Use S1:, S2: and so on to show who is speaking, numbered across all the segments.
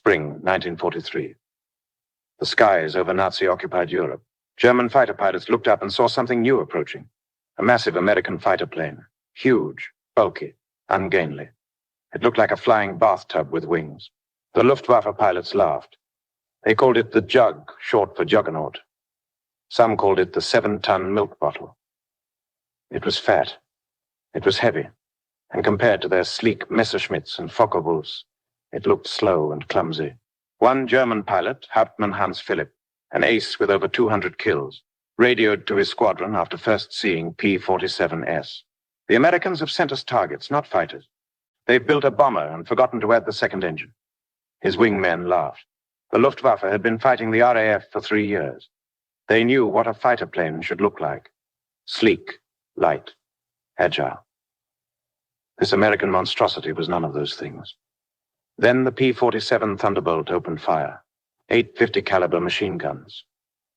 S1: Spring 1943. The skies over Nazi-occupied Europe. German fighter pilots looked up and saw something new approaching. A massive American fighter plane. Huge, bulky, ungainly. It looked like a flying bathtub with wings. The Luftwaffe pilots laughed. They called it the Jug, short for Juggernaut. Some called it the 7-ton milk bottle. It was fat. It was heavy. And compared to their sleek Messerschmitts and Focke-Wulfs, it looked slow and clumsy. One German pilot, Hauptmann Hans Philipp, an ace with over 200 kills, radioed to his squadron after first seeing P-47's. The Americans have sent us targets, not fighters. They've built a bomber and forgotten to add the second engine. His wingmen laughed. The Luftwaffe had been fighting the RAF for 3 years. They knew what a fighter plane should look like. Sleek, light, agile. This American monstrosity was none of those things. Then the P-47 Thunderbolt opened fire. 850 caliber machine guns.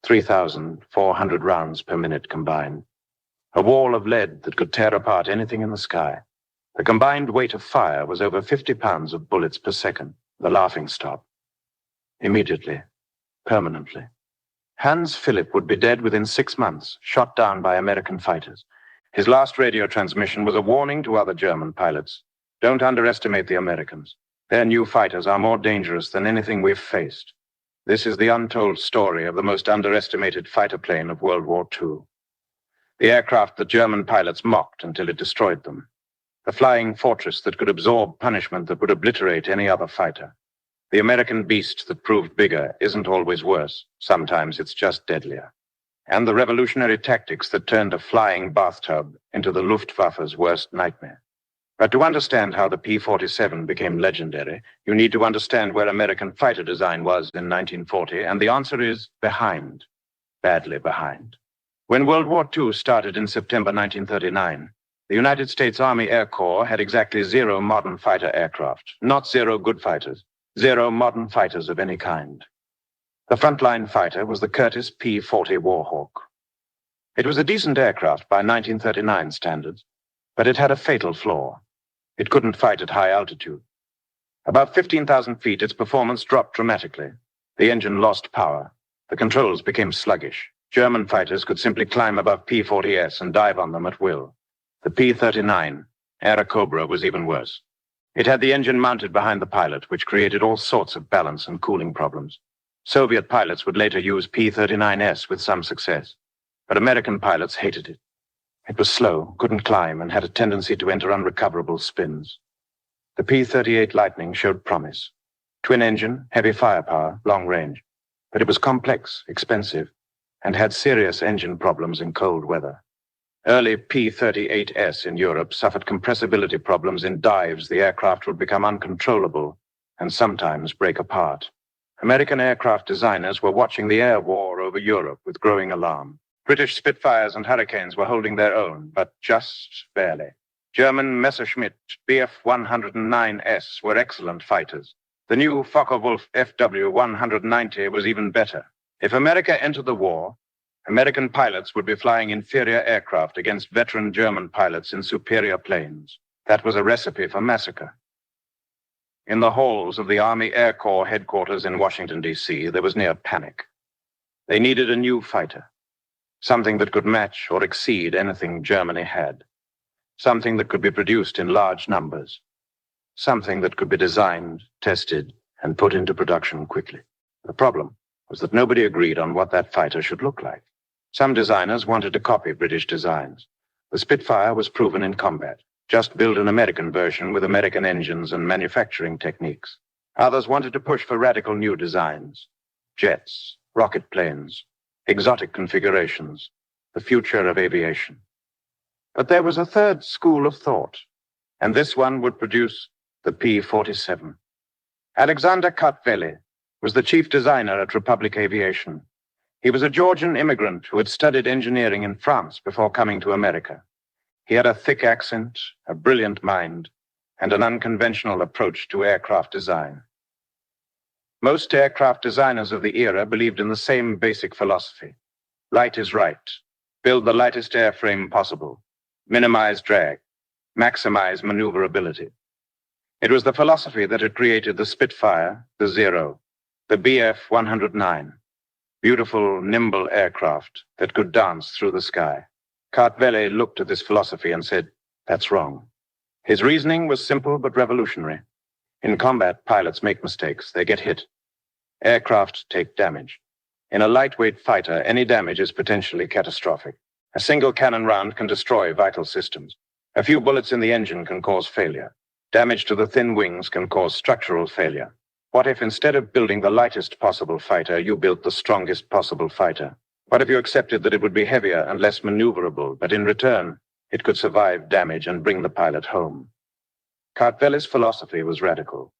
S1: 3,400 rounds per minute combined. A wall of lead that could tear apart anything in the sky. The combined weight of fire was over 50 pounds of bullets per second. The laughing stopped. Immediately. Permanently. Hans Philipp would be dead within 6 months, shot down by American fighters. His last radio transmission was a warning to other German pilots. Don't underestimate the Americans. Their new fighters are more dangerous than anything we've faced. This is the untold story of the most underestimated fighter plane of World War II. The aircraft that German pilots mocked until it destroyed them. The flying fortress that could absorb punishment that would obliterate any other fighter. The American beast that proved bigger isn't always worse. Sometimes it's just deadlier. And the revolutionary tactics that turned a flying bathtub into the Luftwaffe's worst nightmare. But to understand how the P-47 became legendary, you need to understand where American fighter design was in 1940, and the answer is behind. Badly behind. When World War II started in September 1939, the United States Army Air Corps had exactly 0 modern fighter aircraft. Not 0 good fighters. 0 modern fighters of any kind. The frontline fighter was the Curtiss P-40 Warhawk. It was a decent aircraft by 1939 standards, but it had a fatal flaw. It couldn't fight at high altitude. Above 15,000 feet, its performance dropped dramatically. The engine lost power. The controls became sluggish. German fighters could simply climb above P-40s and dive on them at will. The P-39, Airacobra, was even worse. It had the engine mounted behind the pilot, which created all sorts of balance and cooling problems. Soviet pilots would later use P-39s with some success, but American pilots hated it. It was slow, couldn't climb, and had a tendency to enter unrecoverable spins. The P-38 Lightning showed promise. Twin engine, heavy firepower, long range. But it was complex, expensive, and had serious engine problems in cold weather. Early P-38s in Europe suffered compressibility problems in dives. The aircraft would become uncontrollable and sometimes break apart. American aircraft designers were watching the air war over Europe with growing alarm. British Spitfires and Hurricanes were holding their own, but just barely. German Messerschmitt Bf-109s were excellent fighters. The new Focke-Wulf FW-190 was even better. If America entered the war, American pilots would be flying inferior aircraft against veteran German pilots in superior planes. That was a recipe for massacre. In the halls of the Army Air Corps headquarters in Washington, D.C., there was near panic. They needed a new fighter. Something that could match or exceed anything Germany had. Something that could be produced in large numbers. Something that could be designed, tested, and put into production quickly. The problem was that nobody agreed on what that fighter should look like. Some designers wanted to copy British designs. The Spitfire was proven in combat. Just build an American version with American engines and manufacturing techniques. Others wanted to push for radical new designs. Jets, rocket planes, exotic configurations, the future of aviation. But there was a third school of thought, and this one would produce the P-47. Alexander Kartveli was the chief designer at Republic Aviation. He was a Georgian immigrant who had studied engineering in France before coming to America. He had a thick accent, a brilliant mind, and an unconventional approach to aircraft design. Most aircraft designers of the era believed in the same basic philosophy. Light is right. Build the lightest airframe possible. Minimize drag. Maximize maneuverability. It was the philosophy that had created the Spitfire, the Zero, the Bf-109, beautiful, nimble aircraft that could dance through the sky. Kartveli looked at this philosophy and said, "That's wrong." His reasoning was simple but revolutionary. In combat, pilots make mistakes. They get hit. Aircraft take damage. In a lightweight fighter, any damage is potentially catastrophic. A single cannon round can destroy vital systems. A few bullets in the engine can cause failure. Damage to the thin wings can cause structural failure. What if instead of building the lightest possible fighter, you built the strongest possible fighter? What if you accepted that it would be heavier and less maneuverable, but in return, it could survive damage and bring the pilot home? Kartveli's philosophy was radical.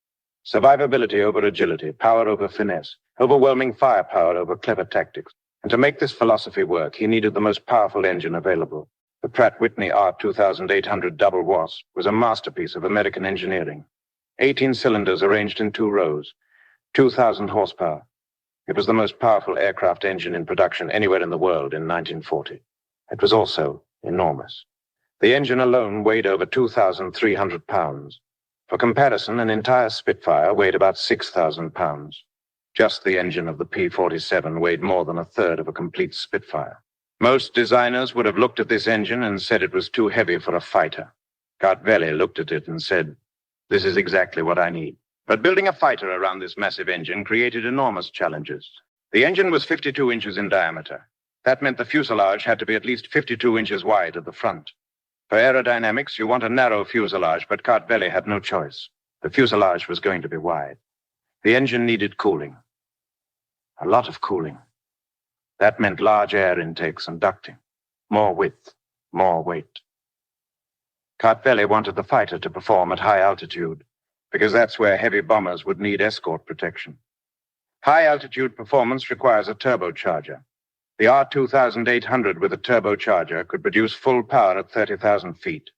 S1: Survivability over agility, power over finesse, overwhelming firepower over clever tactics. And to make this philosophy work, he needed the most powerful engine available. The Pratt Whitney R2800 Double Wasp was a masterpiece of American engineering. 18 cylinders arranged in 2 rows, 2,000 horsepower. It was the most powerful aircraft engine in production anywhere in the world in 1940. It was also enormous. The engine alone weighed over 2,300 pounds. For comparison, an entire Spitfire weighed about 6,000 pounds. Just the engine of the P-47 weighed more than a third of a complete Spitfire. Most designers would have looked at this engine and said it was too heavy for a fighter. Kartveli looked at it and said, "This is exactly what I need." But building a fighter around this massive engine created enormous challenges. The engine was 52 inches in diameter. That meant the fuselage had to be at least 52 inches wide at the front. For aerodynamics, you want a narrow fuselage, but Kartveli had no choice. The fuselage was going to be wide. The engine needed cooling. A lot of cooling. That meant large air intakes and ducting. More width, more weight. Kartveli wanted the fighter to perform at high altitude, because that's where heavy bombers would need escort protection. High-altitude performance requires a turbocharger. The R2800 with a turbocharger could produce full power at 30,000 feet.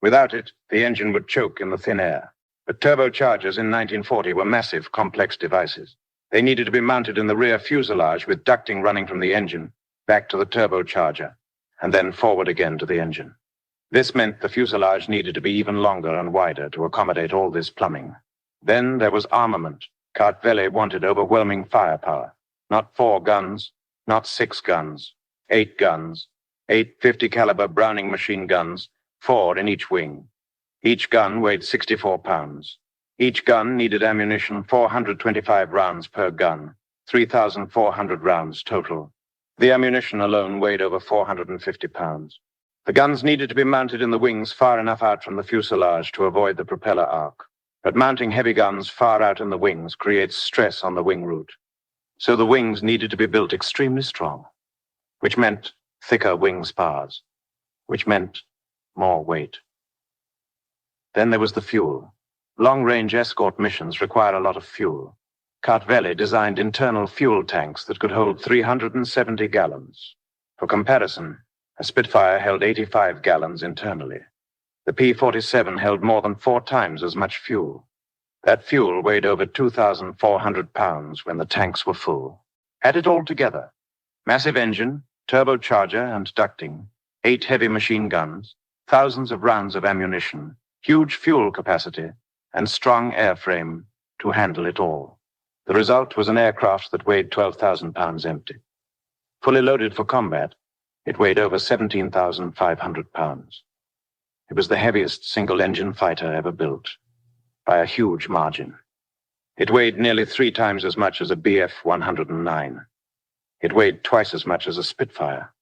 S1: Without it, the engine would choke in the thin air. But turbochargers in 1940 were massive, complex devices. They needed to be mounted in the rear fuselage with ducting running from the engine back to the turbocharger, and then forward again to the engine. This meant the fuselage needed to be even longer and wider to accommodate all this plumbing. Then there was armament. Kartveli wanted overwhelming firepower. Not 4 guns, not 6 guns, 8 guns, 8 50 caliber Browning machine guns, 4 in each wing. Each gun weighed 64 pounds. Each gun needed ammunition 425 rounds per gun, 3,400 rounds total. The ammunition alone weighed over 450 pounds. The guns needed to be mounted in the wings far enough out from the fuselage to avoid the propeller arc. But mounting heavy guns far out in the wings creates stress on the wing root. So the wings needed to be built extremely strong, which meant thicker wing spars, which meant more weight. Then there was the fuel. Long-range escort missions require a lot of fuel. Kartveli designed internal fuel tanks that could hold 370 gallons. For comparison, a Spitfire held 85 gallons internally. The P-47 held more than 4 times as much fuel. That fuel weighed over 2,400 pounds when the tanks were full. Add it all together. Massive engine, turbocharger and ducting, 8 heavy machine guns, thousands of rounds of ammunition, huge fuel capacity, and strong airframe to handle it all. The result was an aircraft that weighed 12,000 pounds empty. Fully loaded for combat, it weighed over 17,500 pounds. It was the heaviest single-engine fighter ever built, by a huge margin. It weighed nearly 3 times as much as a Bf-109. It weighed twice as much as a Spitfire.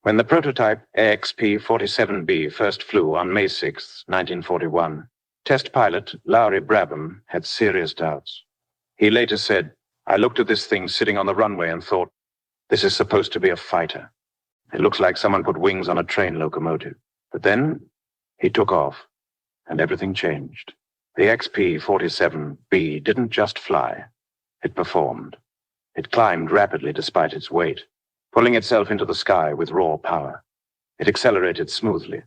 S1: When the prototype AXP-47B first flew on May 6, 1941, test pilot Lowry Brabham had serious doubts. He later said, "I looked at this thing sitting on the runway and thought, this is supposed to be a fighter. It looks like someone put wings on a train locomotive." But then he took off, and everything changed. The XP-47B didn't just fly. It performed. It climbed rapidly despite its weight, pulling itself into the sky with raw power. It accelerated smoothly.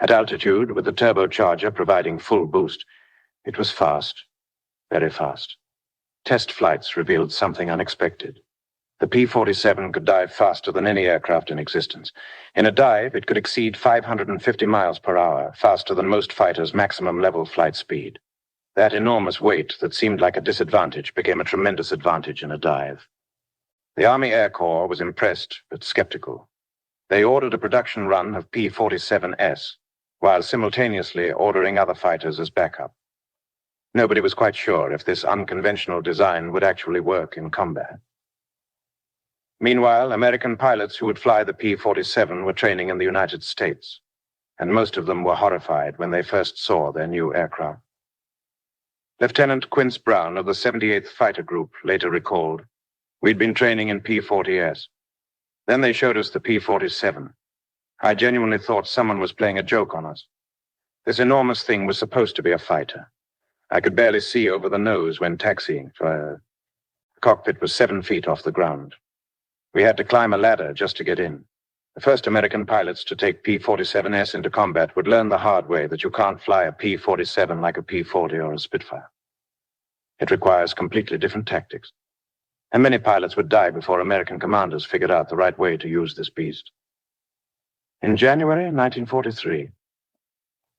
S1: At altitude, with the turbocharger providing full boost, it was fast, very fast. Test flights revealed something unexpected. The P-47 could dive faster than any aircraft in existence. In a dive, it could exceed 550 miles per hour, faster than most fighters' maximum level flight speed. That enormous weight that seemed like a disadvantage became a tremendous advantage in a dive. The Army Air Corps was impressed but skeptical. They ordered a production run of P-47's, while simultaneously ordering other fighters as backup. Nobody was quite sure if this unconventional design would actually work in combat. Meanwhile, American pilots who would fly the P-47 were training in the United States, and most of them were horrified when they first saw their new aircraft. Lieutenant Quince Brown of the 78th Fighter Group later recalled, "We'd been training in P-40s. Then they showed us the P-47. I genuinely thought someone was playing a joke on us. This enormous thing was supposed to be a fighter. I could barely see over the nose when taxiing, for the cockpit was 7 feet off the ground. We had to climb a ladder just to get in. The first American pilots to take P-47's into combat would learn the hard way that you can't fly a P-47 like a P-40 or a Spitfire. It requires completely different tactics. And many pilots would die before American commanders figured out the right way to use this beast." In January 1943,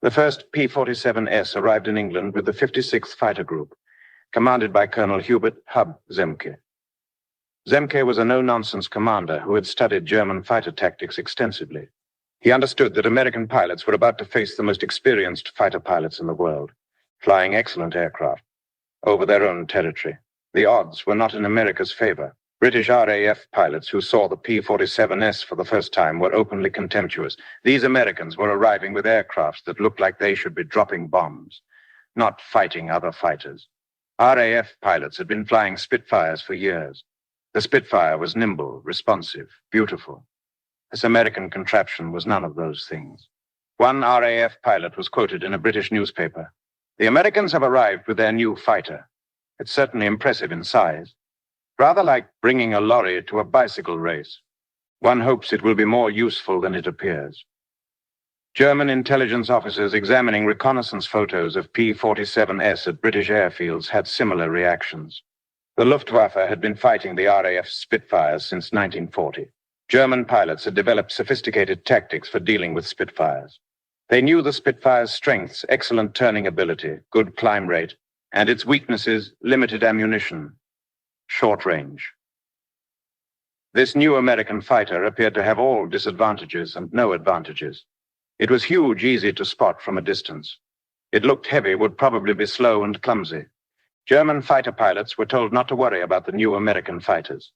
S1: the first P-47's arrived in England with the 56th Fighter Group, commanded by Colonel Hubert "Hub" Zemke. Zemke was a no-nonsense commander who had studied German fighter tactics extensively. He understood that American pilots were about to face the most experienced fighter pilots in the world, flying excellent aircraft over their own territory. The odds were not in America's favor. British RAF pilots who saw the P-47's for the first time were openly contemptuous. These Americans were arriving with aircraft that looked like they should be dropping bombs, not fighting other fighters. RAF pilots had been flying Spitfires for years. The Spitfire was nimble, responsive, beautiful. This American contraption was none of those things. One RAF pilot was quoted in a British newspaper. "The Americans have arrived with their new fighter. It's certainly impressive in size. Rather like bringing a lorry to a bicycle race. One hopes it will be more useful than it appears." German intelligence officers examining reconnaissance photos of P-47's at British airfields had similar reactions. The Luftwaffe had been fighting the RAF Spitfires since 1940. German pilots had developed sophisticated tactics for dealing with Spitfires. They knew the Spitfire's strengths, excellent turning ability, good climb rate, and its weaknesses, limited ammunition, short range. This new American fighter appeared to have all disadvantages and no advantages. It was huge, easy to spot from a distance. It looked heavy, would probably be slow and clumsy. German fighter pilots were told not to worry about the new American fighters.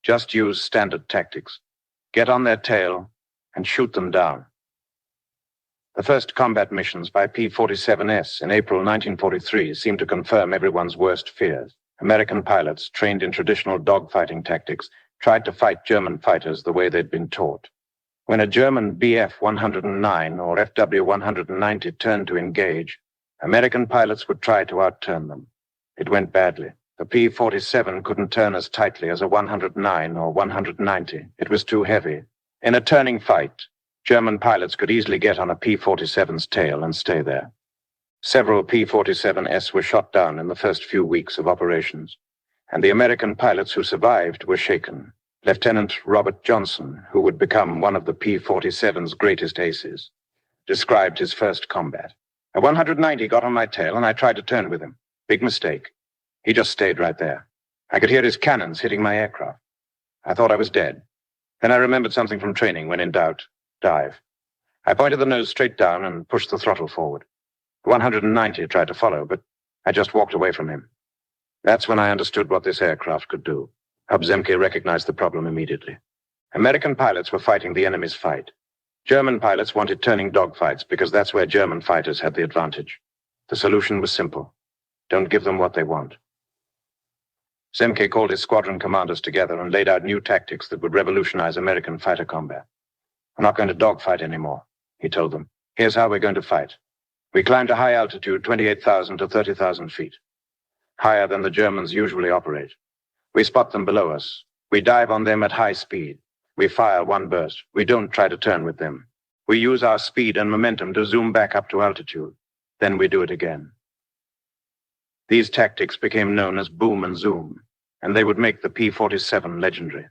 S1: Just use standard tactics. Get on their tail and shoot them down. The first combat missions by P-47's in April 1943 seemed to confirm everyone's worst fears. American pilots, trained in traditional dogfighting tactics, tried to fight German fighters the way they'd been taught. When a German Bf-109 or FW-190 turned to engage, American pilots would try to outturn them. It went badly. The P-47 couldn't turn as tightly as a 109 or 190. It was too heavy. In a turning fight, German pilots could easily get on a P-47's tail and stay there. Several P-47's were shot down in the first few weeks of operations, and the American pilots who survived were shaken. Lieutenant Robert Johnson, who would become one of the P-47's greatest aces, described his first combat. A 190 got on my tail, and I tried to turn with him. Big mistake. He just stayed right there. I could hear his cannons hitting my aircraft. I thought I was dead. Then I remembered something from training. When in doubt, dive. I pointed the nose straight down and pushed the throttle forward. The 190 tried to follow, but I just walked away from him. That's when I understood what this aircraft could do. Hub Zemke recognized the problem immediately. American pilots were fighting the enemy's fight. German pilots wanted turning dogfights because that's where German fighters had the advantage. The solution was simple. Don't give them what they want. Zemke called his squadron commanders together and laid out new tactics that would revolutionize American fighter combat. "We're not going to dogfight anymore," he told them. "Here's how we're going to fight. We climb to high altitude, 28,000 to 30,000 feet, higher than the Germans usually operate. We spot them below us. We dive on them at high speed. We fire one burst. We don't try to turn with them. We use our speed and momentum to zoom back up to altitude. Then we do it again." These tactics became known as boom and zoom, and they would make the P-47 legendary.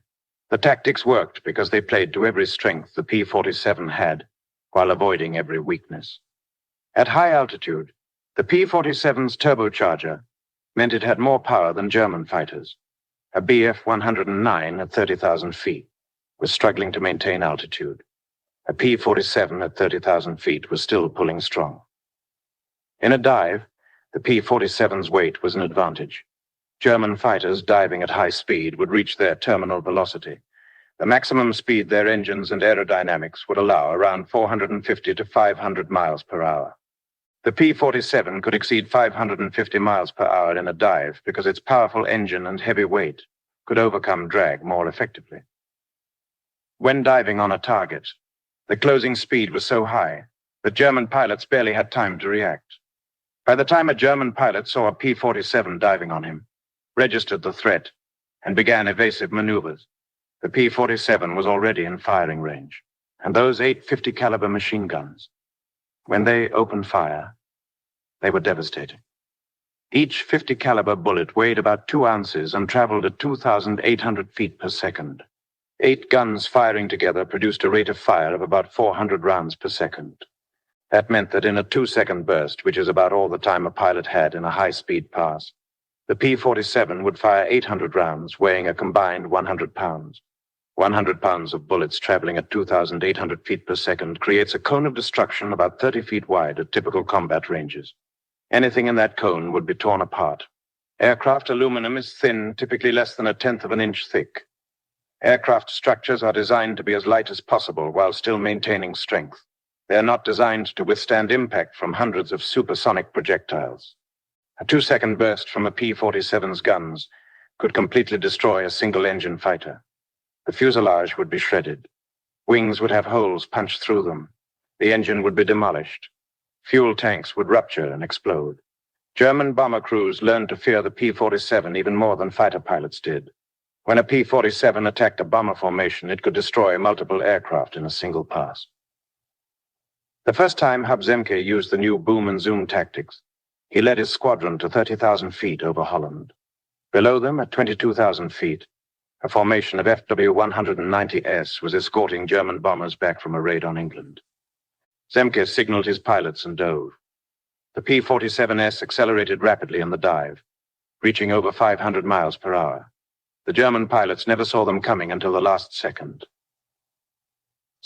S1: The tactics worked because they played to every strength the P-47 had, while avoiding every weakness. At high altitude, The P-47's turbocharger meant it had more power than German fighters. A Bf-109 at 30,000 feet was struggling to maintain altitude. A P-47 at 30,000 feet was still pulling strong. In a dive, the P-47's weight was an advantage. German fighters diving at high speed would reach their terminal velocity, the maximum speed their engines and aerodynamics would allow, around 450 to 500 miles per hour. The P-47 could exceed 550 miles per hour in a dive because its powerful engine and heavy weight could overcome drag more effectively. When diving on a target, the closing speed was so high that German pilots barely had time to react. By the time a German pilot saw a P-47 diving on him, registered the threat, and began evasive maneuvers, the P-47 was already in firing range, and those 850 caliber machine guns, when they opened fire, they were devastating. Each 50 caliber bullet weighed about 2 ounces and traveled at 2,800 feet per second. 8 guns firing together produced a rate of fire of about 400 rounds per second. That meant that in a 2-second burst, which is about all the time a pilot had in a high-speed pass, the P-47 would fire 800 rounds, weighing a combined 100 pounds. 100 pounds of bullets traveling at 2,800 feet per second creates a cone of destruction about 30 feet wide at typical combat ranges. Anything in that cone would be torn apart. Aircraft aluminum is thin, typically less than 1/10 of an inch thick. Aircraft structures are designed to be as light as possible while still maintaining strength. They are not designed to withstand impact from hundreds of supersonic projectiles. A 2-second burst from a P-47's guns could completely destroy a single-engine fighter. The fuselage would be shredded. Wings would have holes punched through them. The engine would be demolished. Fuel tanks would rupture and explode. German bomber crews learned to fear the P-47 even more than fighter pilots did. When a P-47 attacked a bomber formation, it could destroy multiple aircraft in a single pass. The first time Hub Zemke used the new boom and zoom tactics, he led his squadron to 30,000 feet over Holland. Below them, at 22,000 feet, a formation of FW-190S was escorting German bombers back from a raid on England. Zemke signaled his pilots and dove. The P-47S accelerated rapidly in the dive, reaching over 500 miles per hour. The German pilots never saw them coming until the last second.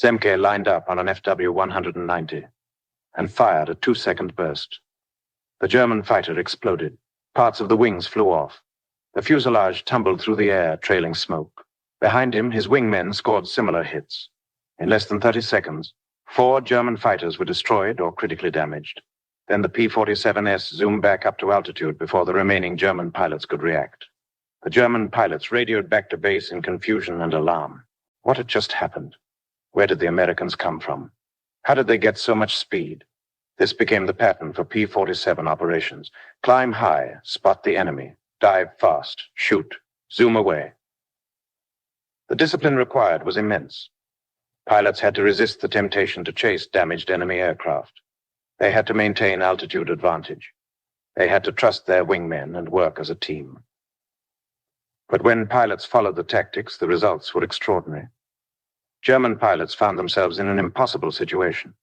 S1: Zemke lined up on an FW-190 and fired a 2-second burst. The German fighter exploded. Parts of the wings flew off. The fuselage tumbled through the air, trailing smoke. Behind him, his wingmen scored similar hits. In less than 30 seconds, 4 German fighters were destroyed or critically damaged. Then the P-47S zoomed back up to altitude before the remaining German pilots could react. The German pilots radioed back to base in confusion and alarm. What had just happened? Where did the Americans come from? How did they get so much speed? This became the pattern for P-47 operations. Climb high, spot the enemy, dive fast, shoot, zoom away. The discipline required was immense. Pilots had to resist the temptation to chase damaged enemy aircraft. They had to maintain altitude advantage. They had to trust their wingmen and work as a team. But when pilots followed the tactics, the results were extraordinary. German pilots found themselves in an impossible situation.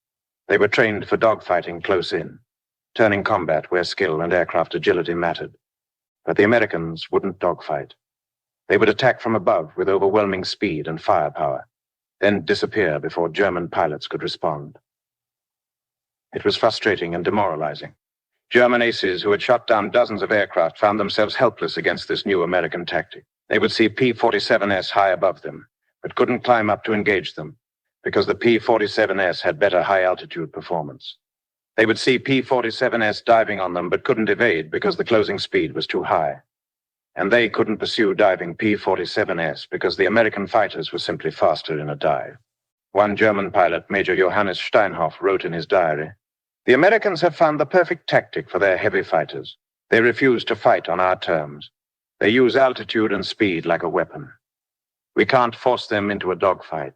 S1: They were trained for dogfighting close in, turning combat where skill and aircraft agility mattered. But the Americans wouldn't dogfight. They would attack from above with overwhelming speed and firepower, then disappear before German pilots could respond. It was frustrating and demoralizing. German aces who had shot down dozens of aircraft found themselves helpless against this new American tactic. They would see P-47S high above them, but couldn't climb up to engage them because the P-47S had better high-altitude performance. They would see P-47S diving on them but couldn't evade because the closing speed was too high. And they couldn't pursue diving P-47S because the American fighters were simply faster in a dive. One German pilot, Major Johannes Steinhoff, wrote in his diary, "The Americans have found the perfect tactic for their heavy fighters. They refuse to fight on our terms. They use altitude and speed like a weapon. We can't force them into a dogfight.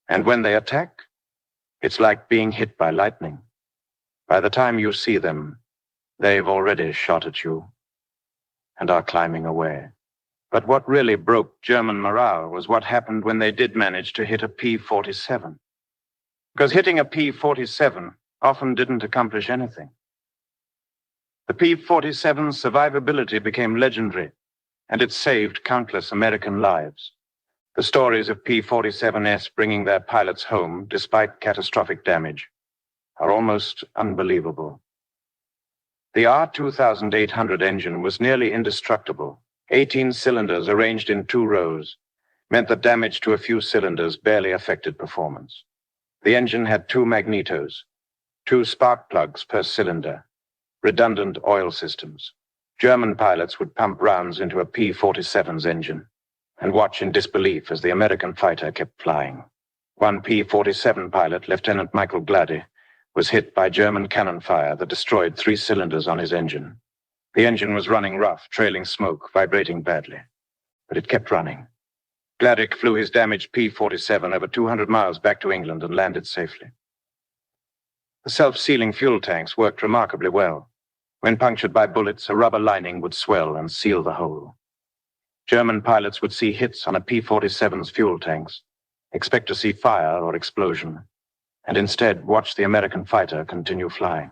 S1: And when they attack, it's like being hit by lightning. By the time you see them, they've already shot at you and are climbing away." But what really broke German morale was what happened when they did manage to hit a P-47. Because hitting a P-47 often didn't accomplish anything. The P-47's survivability became legendary, and it saved countless American lives. The stories of P-47's bringing their pilots home despite catastrophic damage are almost unbelievable. The R-2800 engine was nearly indestructible. 18 cylinders arranged in 2 rows meant that damage to a few cylinders barely affected performance. The engine had 2 magnetos, 2 spark plugs per cylinder, redundant oil systems. German pilots would pump rounds into a P-47's engine and watch in disbelief as the American fighter kept flying. One P-47 pilot, Lieutenant Michael Glady, was hit by German cannon fire that destroyed 3 cylinders on his engine. The engine was running rough, trailing smoke, vibrating badly. But it kept running. Glady flew his damaged P-47 over 200 miles back to England and landed safely. The self-sealing fuel tanks worked remarkably well. When punctured by bullets, a rubber lining would swell and seal the hole. German pilots would see hits on a P-47's fuel tanks, expect to see fire or explosion, and instead watch the American fighter continue flying.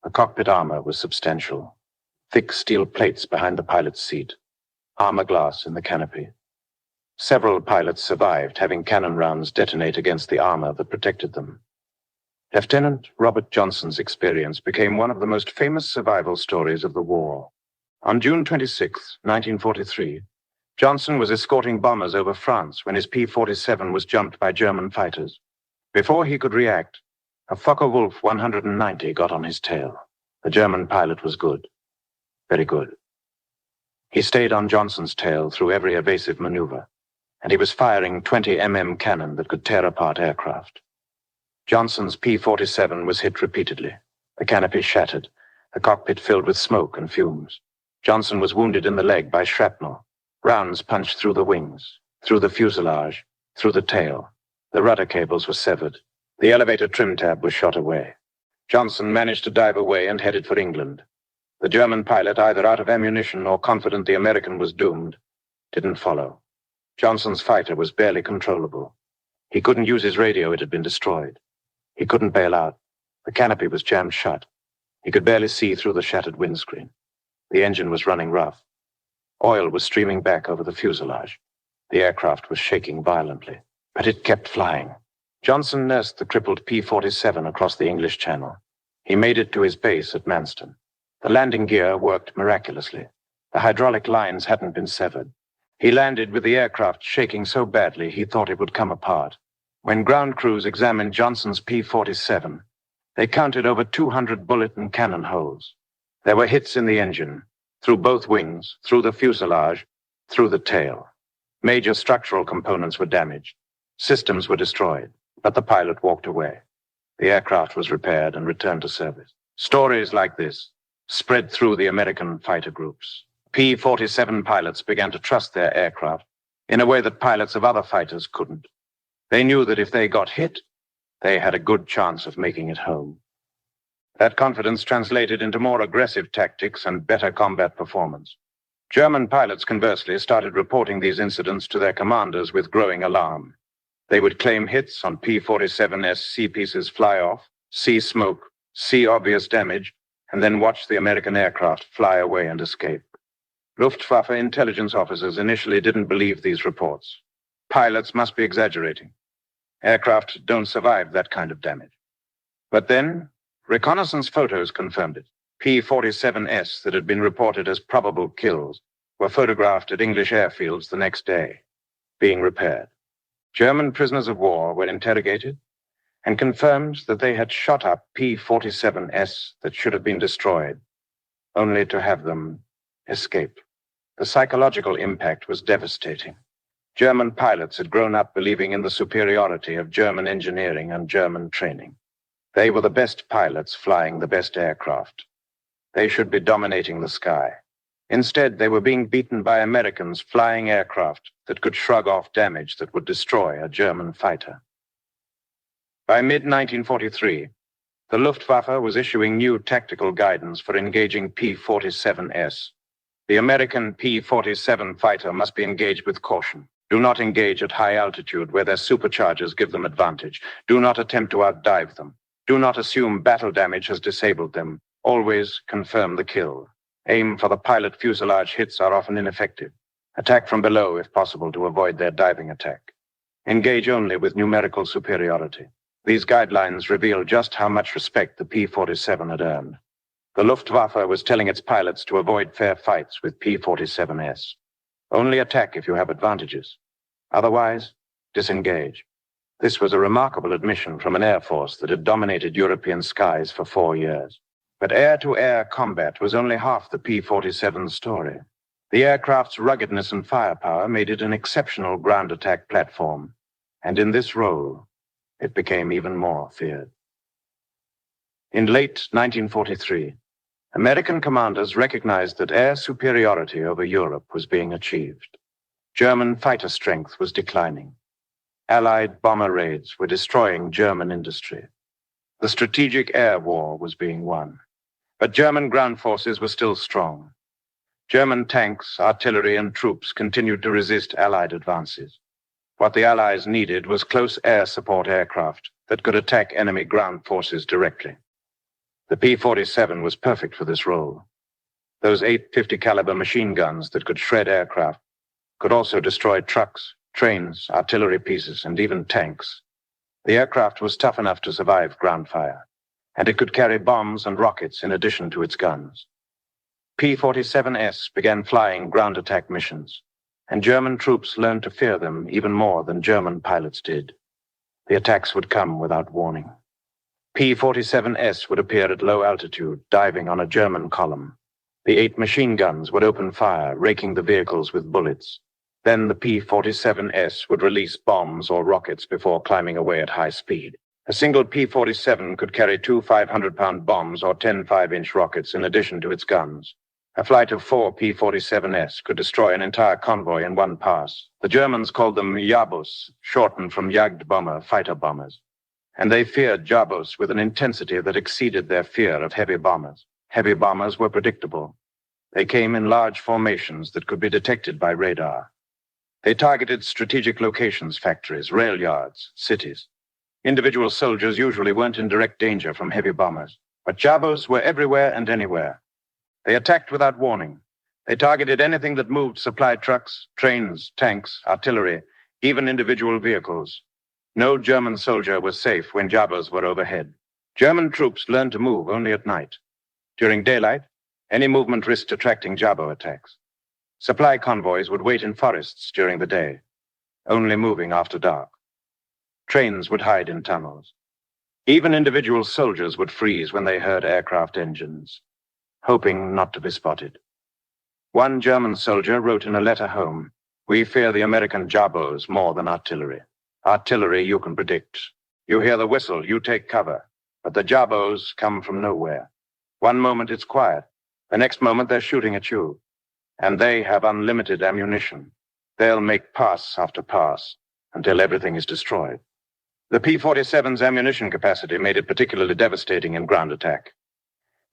S1: The cockpit armor was substantial. Thick steel plates behind the pilot's seat, armor glass in the canopy. Several pilots survived, having cannon rounds detonate against the armor that protected them. Lieutenant Robert Johnson's experience became one of the most famous survival stories of the war. On June 26, 1943, Johnson was escorting bombers over France when his P-47 was jumped by German fighters. Before he could react, a Focke-Wulf 190 got on his tail. The German pilot was good. Very good. He stayed on Johnson's tail through every evasive maneuver, and he was firing 20 mm cannon that could tear apart aircraft. Johnson's P-47 was hit repeatedly. The canopy shattered, the cockpit filled with smoke and fumes. Johnson was wounded in the leg by shrapnel. Rounds punched through the wings, through the fuselage, through the tail. The rudder cables were severed. The elevator trim tab was shot away. Johnson managed to dive away and headed for England. The German pilot, either out of ammunition or confident the American was doomed, didn't follow. Johnson's fighter was barely controllable. He couldn't use his radio, it had been destroyed. He couldn't bail out. The canopy was jammed shut. He could barely see through the shattered windscreen. The engine was running rough. Oil was streaming back over the fuselage. The aircraft was shaking violently, but it kept flying. Johnson nursed the crippled P-47 across the English Channel. He made it to his base at Manston. The landing gear worked miraculously. The hydraulic lines hadn't been severed. He landed with the aircraft shaking so badly he thought it would come apart. When ground crews examined Johnson's P-47, they counted over 200 bullet and cannon holes. There were hits in the engine, through both wings, through the fuselage, through the tail. Major structural components were damaged. Systems were destroyed, but the pilot walked away. The aircraft was repaired and returned to service. Stories like this spread through the American fighter groups. P-47 pilots began to trust their aircraft in a way that pilots of other fighters couldn't. They knew that if they got hit, they had a good chance of making it home. That confidence translated into more aggressive tactics and better combat performance. German pilots, conversely, started reporting these incidents to their commanders with growing alarm. They would claim hits on P-47's C-pieces fly off, see smoke, see obvious damage, and then watch the American aircraft fly away and escape. Luftwaffe intelligence officers initially didn't believe these reports. Pilots must be exaggerating. Aircraft don't survive that kind of damage. But then, reconnaissance photos confirmed it. P-47's that had been reported as probable kills were photographed at English airfields the next day, being repaired. German prisoners of war were interrogated and confirmed that they had shot up P-47's that should have been destroyed, only to have them escape. The psychological impact was devastating. German pilots had grown up believing in the superiority of German engineering and German training. They were the best pilots flying the best aircraft. They should be dominating the sky. Instead, they were being beaten by Americans flying aircraft that could shrug off damage that would destroy a German fighter. By mid-1943, the Luftwaffe was issuing new tactical guidance for engaging P-47's. The American P-47 fighter must be engaged with caution. Do not engage at high altitude where their superchargers give them advantage. Do not attempt to outdive them. Do not assume battle damage has disabled them Always confirm the kill. Aim for the pilot fuselage. Hits are often ineffective. Attack from below if possible to avoid their diving attack. Engage only with numerical superiority. These guidelines reveal just how much respect the P-47 had earned. The Luftwaffe was telling its pilots to avoid fair fights with P-47's. Only attack if you have advantages. Otherwise, disengage. This was a remarkable admission from an air force that had dominated European skies for 4 years. But air-to-air combat was only half the P-47's story. The aircraft's ruggedness and firepower made it an exceptional ground attack platform, and in this role, it became even more feared. In late 1943, American commanders recognized that air superiority over Europe was being achieved. German fighter strength was declining. Allied bomber raids were destroying German industry. The strategic air war was being won. But German ground forces were still strong. German tanks, artillery, and troops continued to resist Allied advances. What the Allies needed was close air support aircraft that could attack enemy ground forces directly. The P-47 was perfect for this role. Those 850 caliber machine guns that could shred aircraft could also destroy trucks, trains, artillery pieces, and even tanks. The aircraft was tough enough to survive ground fire, and it could carry bombs and rockets in addition to its guns. P-47's began flying ground attack missions, and German troops learned to fear them even more than German pilots did. The attacks would come without warning. P-47's would appear at low altitude, diving on a German column. The 8 machine guns would open fire, raking the vehicles with bullets. Then the P-47's would release bombs or rockets before climbing away at high speed. A single P-47 could carry 2 500-pound bombs or 10 5-inch rockets in addition to its guns. A flight of 4 P-47's could destroy an entire convoy in one pass. The Germans called them Jabos, shortened from Jagdbomber, fighter bombers. And they feared Jabos with an intensity that exceeded their fear of heavy bombers. Heavy bombers were predictable. They came in large formations that could be detected by radar. They targeted strategic locations, factories, rail yards, cities. Individual soldiers usually weren't in direct danger from heavy bombers, but Jabos were everywhere and anywhere. They attacked without warning. They targeted anything that moved: supply trucks, trains, tanks, artillery, even individual vehicles. No German soldier was safe when Jabos were overhead. German troops learned to move only at night. During daylight, any movement risked attracting Jabo attacks. Supply convoys would wait in forests during the day, only moving after dark. Trains would hide in tunnels. Even individual soldiers would freeze when they heard aircraft engines, hoping not to be spotted. One German soldier wrote in a letter home, "We fear the American Jabos more than artillery. Artillery you can predict. You hear the whistle, you take cover. But the Jabos come from nowhere. One moment it's quiet. The next moment they're shooting at you. And they have unlimited ammunition. They'll make pass after pass until everything is destroyed." The P-47's ammunition capacity made it particularly devastating in ground attack.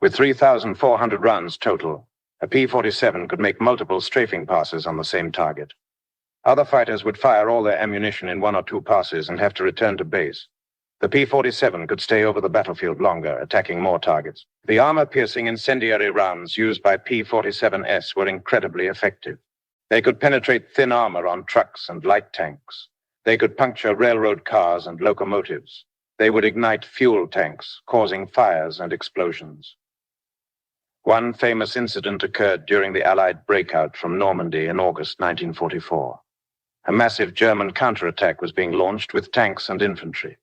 S1: With 3,400 rounds total, a P-47 could make multiple strafing passes on the same target. Other fighters would fire all their ammunition in 1 or 2 passes and have to return to base. The P-47 could stay over the battlefield longer, attacking more targets. The armor-piercing incendiary rounds used by P-47's were incredibly effective. They could penetrate thin armor on trucks and light tanks. They could puncture railroad cars and locomotives. They would ignite fuel tanks, causing fires and explosions. One famous incident occurred during the Allied breakout from Normandy in August 1944. A massive German counterattack was being launched with tanks and infantry.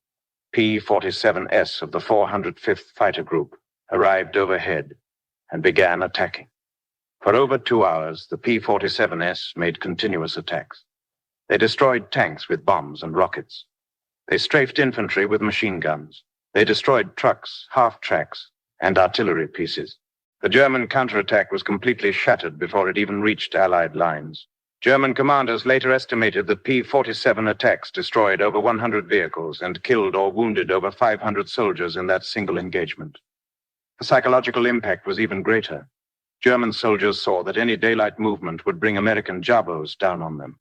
S1: P-47's of the 405th Fighter Group arrived overhead and began attacking. For over 2 hours, the P-47's made continuous attacks. They destroyed tanks with bombs and rockets. They strafed infantry with machine guns. They destroyed trucks, half-tracks, and artillery pieces. The German counterattack was completely shattered before it even reached Allied lines. German commanders later estimated that P-47 attacks destroyed over 100 vehicles and killed or wounded over 500 soldiers in that single engagement. The psychological impact was even greater. German soldiers saw that any daylight movement would bring American Jabos down on them.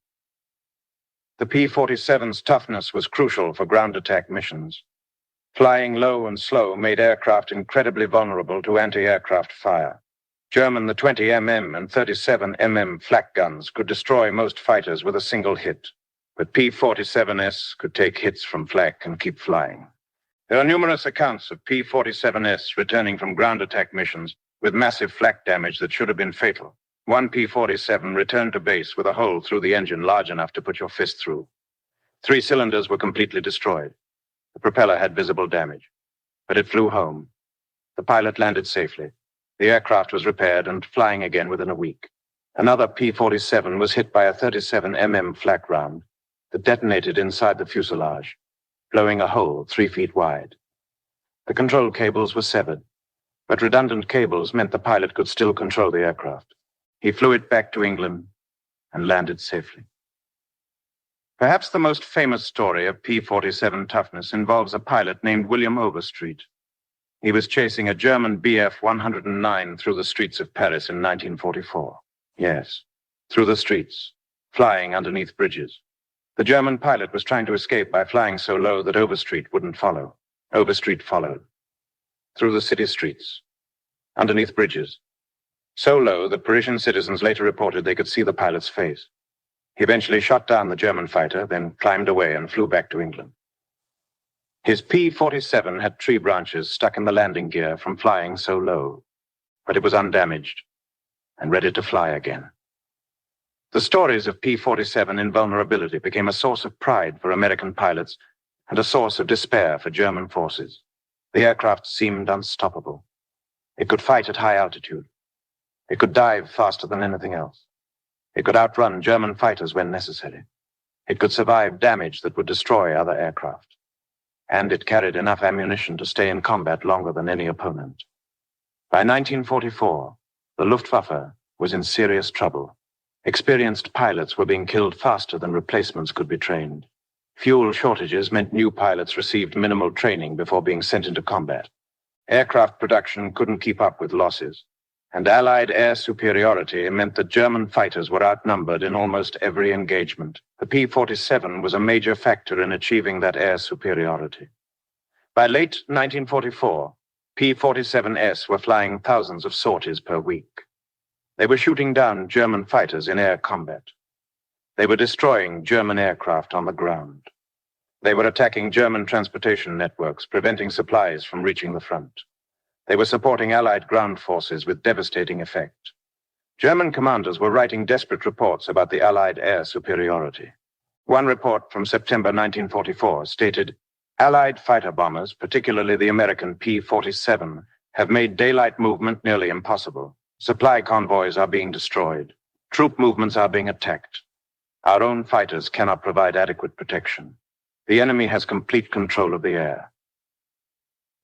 S1: The P-47's toughness was crucial for ground attack missions. Flying low and slow made aircraft incredibly vulnerable to anti-aircraft fire. The 20 mm and 37 mm flak guns could destroy most fighters with a single hit, but P-47's could take hits from flak and keep flying. There are numerous accounts of P-47's returning from ground attack missions with massive flak damage that should have been fatal. One P-47 returned to base with a hole through the engine large enough to put your fist through. 3 cylinders were completely destroyed. The propeller had visible damage, but it flew home. The pilot landed safely. The aircraft was repaired and flying again within a week. Another P-47 was hit by a 37 mm flak round that detonated inside the fuselage, blowing a hole 3 feet wide. The control cables were severed, but redundant cables meant the pilot could still control the aircraft. He flew it back to England and landed safely. Perhaps the most famous story of P-47 toughness involves a pilot named William Overstreet. He was chasing a German Bf-109 through the streets of Paris in 1944. Yes, through the streets, flying underneath bridges. The German pilot was trying to escape by flying so low that Overstreet wouldn't follow. Overstreet followed. Through the city streets, underneath bridges, so low that Parisian citizens later reported they could see the pilot's face. He eventually shot down the German fighter, then climbed away and flew back to England. His P-47 had tree branches stuck in the landing gear from flying so low, but it was undamaged and ready to fly again. The stories of P-47 invulnerability became a source of pride for American pilots and a source of despair for German forces. The aircraft seemed unstoppable. It could fight at high altitude. It could dive faster than anything else. It could outrun German fighters when necessary. It could survive damage that would destroy other aircraft. And it carried enough ammunition to stay in combat longer than any opponent. By 1944, the Luftwaffe was in serious trouble. Experienced pilots were being killed faster than replacements could be trained. Fuel shortages meant new pilots received minimal training before being sent into combat. Aircraft production couldn't keep up with losses. And Allied air superiority meant that German fighters were outnumbered in almost every engagement. The P-47 was a major factor in achieving that air superiority. By late 1944, P-47's were flying thousands of sorties per week. They were shooting down German fighters in air combat. They were destroying German aircraft on the ground. They were attacking German transportation networks, preventing supplies from reaching the front. They were supporting Allied ground forces with devastating effect. German commanders were writing desperate reports about the Allied air superiority. One report from September 1944 stated, Allied fighter bombers, particularly the American P-47, have made daylight movement nearly impossible. Supply convoys are being destroyed. Troop movements are being attacked. Our own fighters cannot provide adequate protection. The enemy has complete control of the air.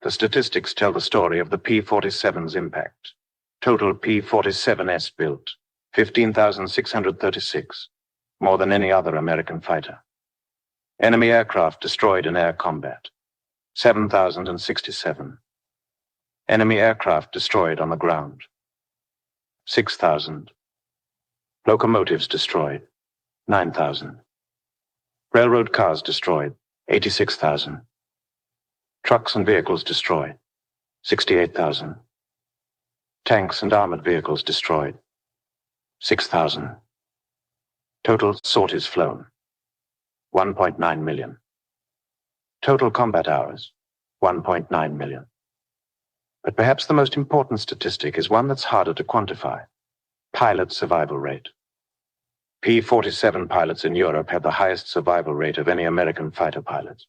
S1: The statistics tell the story of the P-47's impact. Total P-47's built, 15,636, more than any other American fighter. Enemy aircraft destroyed in air combat, 7,067. Enemy aircraft destroyed on the ground, 6,000. Locomotives destroyed, 9,000. Railroad cars destroyed, 86,000. Trucks and vehicles destroyed, 68,000. Tanks and armored vehicles destroyed, 6,000. Total sorties flown, 1.9 million. Total combat hours, 1.9 million. But perhaps the most important statistic is one that's harder to quantify: pilot survival rate. P-47 pilots in Europe had the highest survival rate of any American fighter pilots.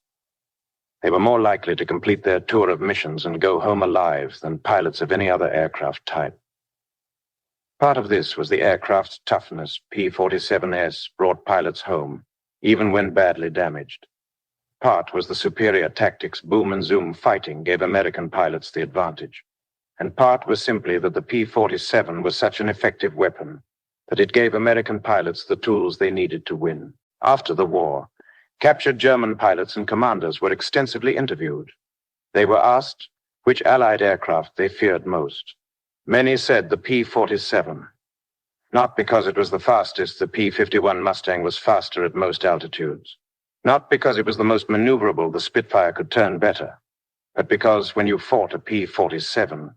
S1: They were more likely to complete their tour of missions and go home alive than pilots of any other aircraft type. Part of this was the aircraft's toughness. P-47's brought pilots home, even when badly damaged. Part was the superior tactics boom and zoom fighting gave American pilots the advantage. And part was simply that the P-47 was such an effective weapon that it gave American pilots the tools they needed to win. After the war, captured German pilots and commanders were extensively interviewed. They were asked which Allied aircraft they feared most. Many said the P-47. Not because it was the fastest, the P-51 Mustang was faster at most altitudes. Not because it was the most maneuverable, the Spitfire could turn better. but because when you fought a P-47,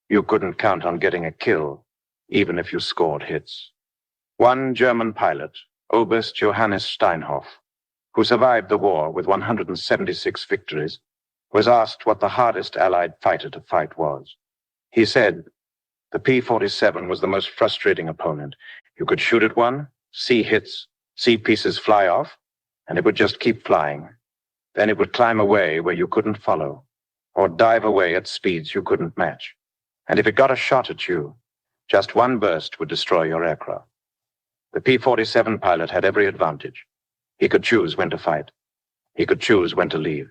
S1: you couldn't count on getting a kill, even if you scored hits. One German pilot, Oberst Johannes Steinhoff, who survived the war with 176 victories, was asked what the hardest Allied fighter to fight was. He said, "The P-47 was the most frustrating opponent. You could shoot at one, see hits, see pieces fly off, and it would just keep flying. Then it would climb away where you couldn't follow, or dive away at speeds you couldn't match. And if it got a shot at you, just one burst would destroy your aircraft." The P-47 pilot had every advantage. He could choose when to fight. He could choose when to leave.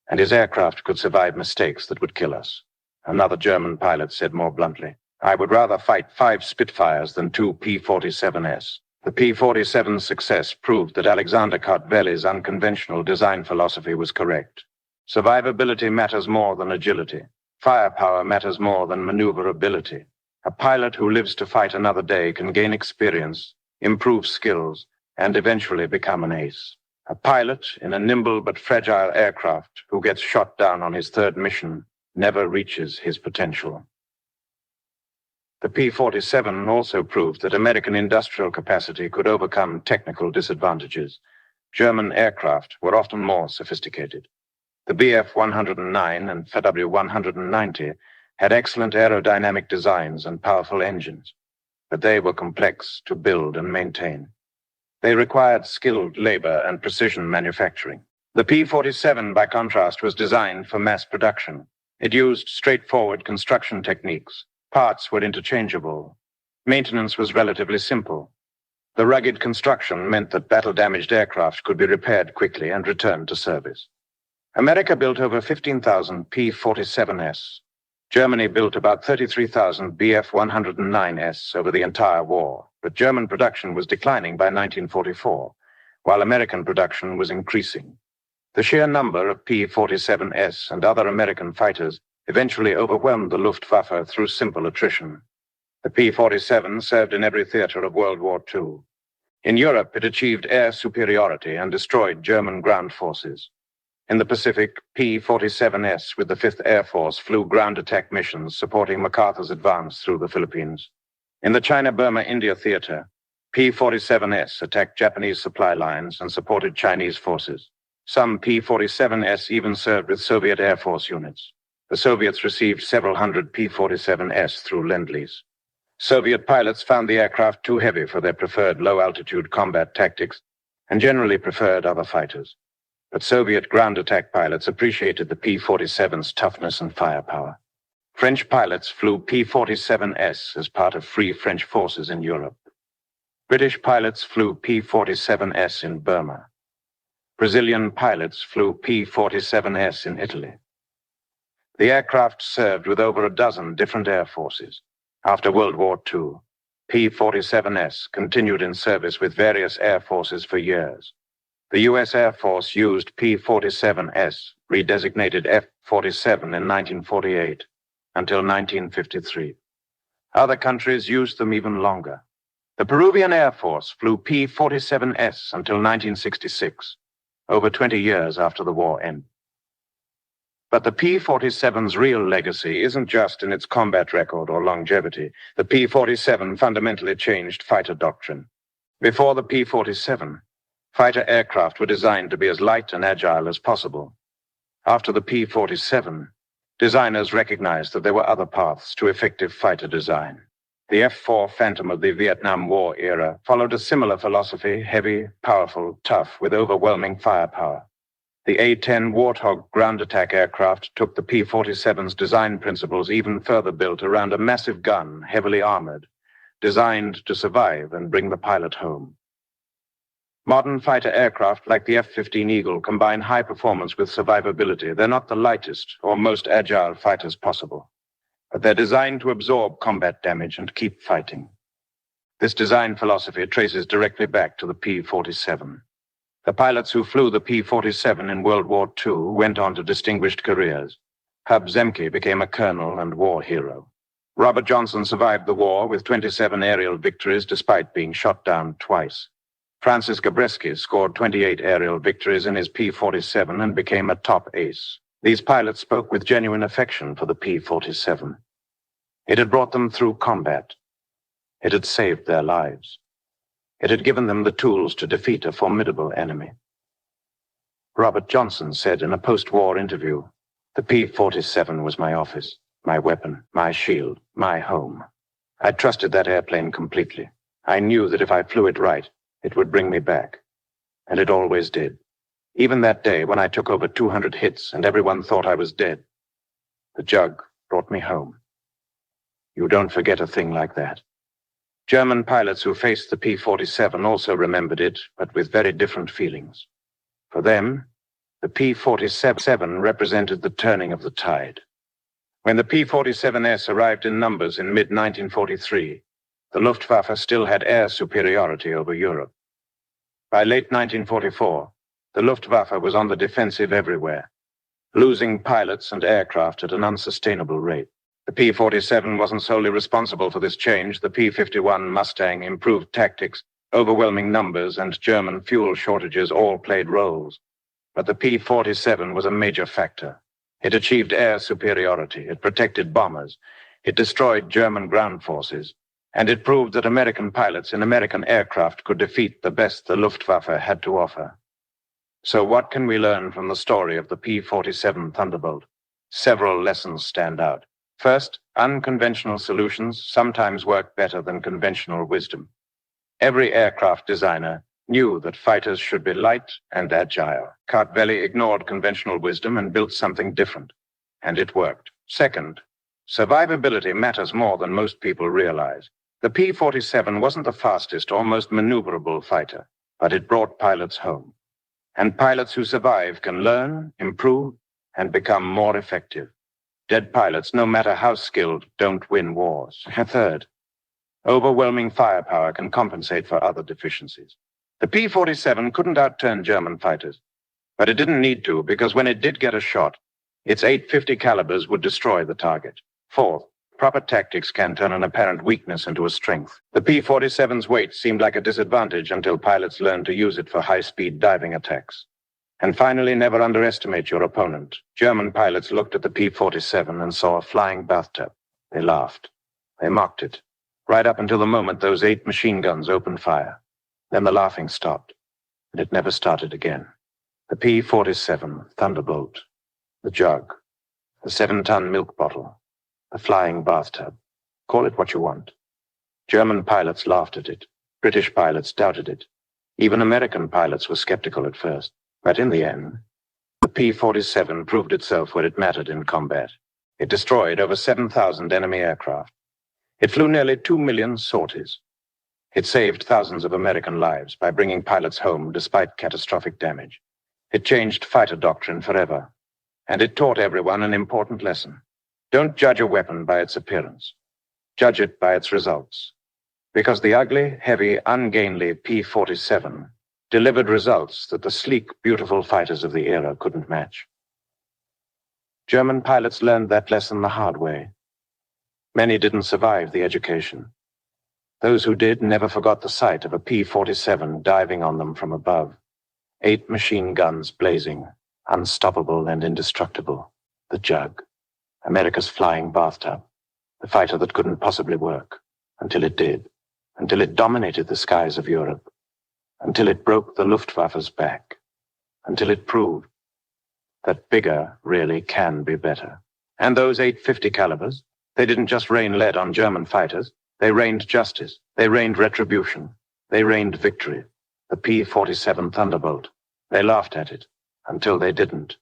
S1: And his aircraft could survive mistakes that would kill us. Another German pilot said more bluntly, "I would rather fight 5 Spitfires than 2 P-47's." The P-47's success proved that Alexander Kartvel's unconventional design philosophy was correct. Survivability matters more than agility. Firepower matters more than maneuverability. A pilot who lives to fight another day can gain experience, improve skills, and eventually become an ace. A pilot in a nimble but fragile aircraft who gets shot down on his 3rd mission never reaches his potential. The P-47 also proved that American industrial capacity could overcome technical disadvantages. German aircraft were often more sophisticated. The Bf-109 and FW-190 had excellent aerodynamic designs and powerful engines, but they were complex to build and maintain. They required skilled labor and precision manufacturing. The P-47, by contrast, was designed for mass production. It used straightforward construction techniques. Parts were interchangeable. Maintenance was relatively simple. The rugged construction meant that battle-damaged aircraft could be repaired quickly and returned to service. America built over 15,000 P-47's. Germany built about 33,000 Bf-109's over the entire war, but German production was declining by 1944, while American production was increasing. The sheer number of P-47's and other American fighters eventually overwhelmed the Luftwaffe through simple attrition. The P-47 served in every theater of World War II. In Europe, it achieved air superiority and destroyed German ground forces. In the Pacific, P-47's with the 5th Air Force flew ground attack missions supporting MacArthur's advance through the Philippines. In the China-Burma-India theater, P-47's attacked Japanese supply lines and supported Chinese forces. Some P-47's even served with Soviet Air Force units. The Soviets received several hundred P-47's through Lend-Lease. Soviet pilots found the aircraft too heavy for their preferred low-altitude combat tactics and generally preferred other fighters. But Soviet ground attack pilots appreciated the P-47's toughness and firepower. French pilots flew P-47's as part of Free French forces in Europe. British pilots flew P-47's in Burma. Brazilian pilots flew P-47's in Italy. The aircraft served with over a dozen different air forces. After World War II, P-47's continued in service with various air forces for years. The U.S. Air Force used P-47's, redesignated F-47 in 1948, until 1953. Other countries used them even longer. The Peruvian Air Force flew P-47's until 1966, over 20 years after the war ended. But the P-47's real legacy isn't just in its combat record or longevity. The P-47 fundamentally changed fighter doctrine. Before the P-47, fighter aircraft were designed to be as light and agile as possible. After the P-47, designers recognized that there were other paths to effective fighter design. The F-4 Phantom of the Vietnam War era followed a similar philosophy: heavy, powerful, tough, with overwhelming firepower. The A-10 Warthog ground attack aircraft took the P-47's design principles even further, built around a massive gun, heavily armored, designed to survive and bring the pilot home. Modern fighter aircraft like the F-15 Eagle combine high performance with survivability. They're not the lightest or most agile fighters possible, but they're designed to absorb combat damage and keep fighting. This design philosophy traces directly back to the P-47. The pilots who flew the P-47 in World War II went on to distinguished careers. Hub Zemke became a colonel and war hero. Robert Johnson survived the war with 27 aerial victories despite being shot down twice. Francis Gabreski scored 28 aerial victories in his P-47 and became a top ace. These pilots spoke with genuine affection for the P-47. It had brought them through combat. It had saved their lives. It had given them the tools to defeat a formidable enemy. Robert Johnson said in a post-war interview, "The P-47 was my office, my weapon, my shield, my home. I trusted that airplane completely. I knew that if I flew it right, it would bring me back. And it always did. Even that day when I took over 200 hits and everyone thought I was dead, the Jug brought me home." You don't forget a thing like that. German pilots who faced the P-47 also remembered it, but with very different feelings. For them, the P-47 represented the turning of the tide. When the P-47's arrived in numbers in mid-1943, the Luftwaffe still had air superiority over Europe. By late 1944, the Luftwaffe was on the defensive everywhere, losing pilots and aircraft at an unsustainable rate. The P-47 wasn't solely responsible for this change. The P-51 Mustang, improved tactics, overwhelming numbers, and German fuel shortages all played roles. But the P-47 was a major factor. It achieved air superiority, it protected bombers, it destroyed German ground forces, and it proved that American pilots in American aircraft could defeat the best the Luftwaffe had to offer. So what can we learn from the story of the P-47 Thunderbolt? Several lessons stand out. First, unconventional solutions sometimes work better than conventional wisdom. Every aircraft designer knew that fighters should be light and agile. Cartvelli ignored conventional wisdom and built something different, and it worked. Second, survivability matters more than most people realize. The P-47 wasn't the fastest or most maneuverable fighter, but it brought pilots home. And pilots who survive can learn, improve, and become more effective. Dead pilots, no matter how skilled, don't win wars. Third, overwhelming firepower can compensate for other deficiencies. The P-47 couldn't outturn German fighters, but it didn't need to, because when it did get a shot, its 850 calibers would destroy the target. Fourth, proper tactics can turn an apparent weakness into a strength. The P-47's weight seemed like a disadvantage until pilots learned to use it for high-speed diving attacks. And finally, never underestimate your opponent. German pilots looked at the P-47 and saw a flying bathtub. They laughed. They mocked it, right up until the moment those 8 machine guns opened fire. Then the laughing stopped, and it never started again. The P-47 Thunderbolt, the Jug, the 7-ton milk bottle, the flying bathtub. Call it what you want. German pilots laughed at it. British pilots doubted it. Even American pilots were skeptical at first. But in the end, the P-47 proved itself where it mattered in combat. It destroyed over 7,000 enemy aircraft. It flew nearly 2 million sorties. It saved thousands of American lives by bringing pilots home despite catastrophic damage. It changed fighter doctrine forever. And it taught everyone an important lesson. Don't judge a weapon by its appearance. Judge it by its results. Because the ugly, heavy, ungainly P-47 delivered results that the sleek, beautiful fighters of the era couldn't match. German pilots learned that lesson the hard way. Many didn't survive the education. Those who did never forgot the sight of a P-47 diving on them from above. 8 machine guns blazing, unstoppable and indestructible. The Jug, America's flying bathtub, the fighter that couldn't possibly work, until it did, until it dominated the skies of Europe. Until it broke the Luftwaffe's back, until it proved that bigger really can be better. And those 850 calibers, they didn't just rain lead on German fighters, they rained justice, they rained retribution, they rained victory. The P-47 Thunderbolt. They laughed at it until they didn't.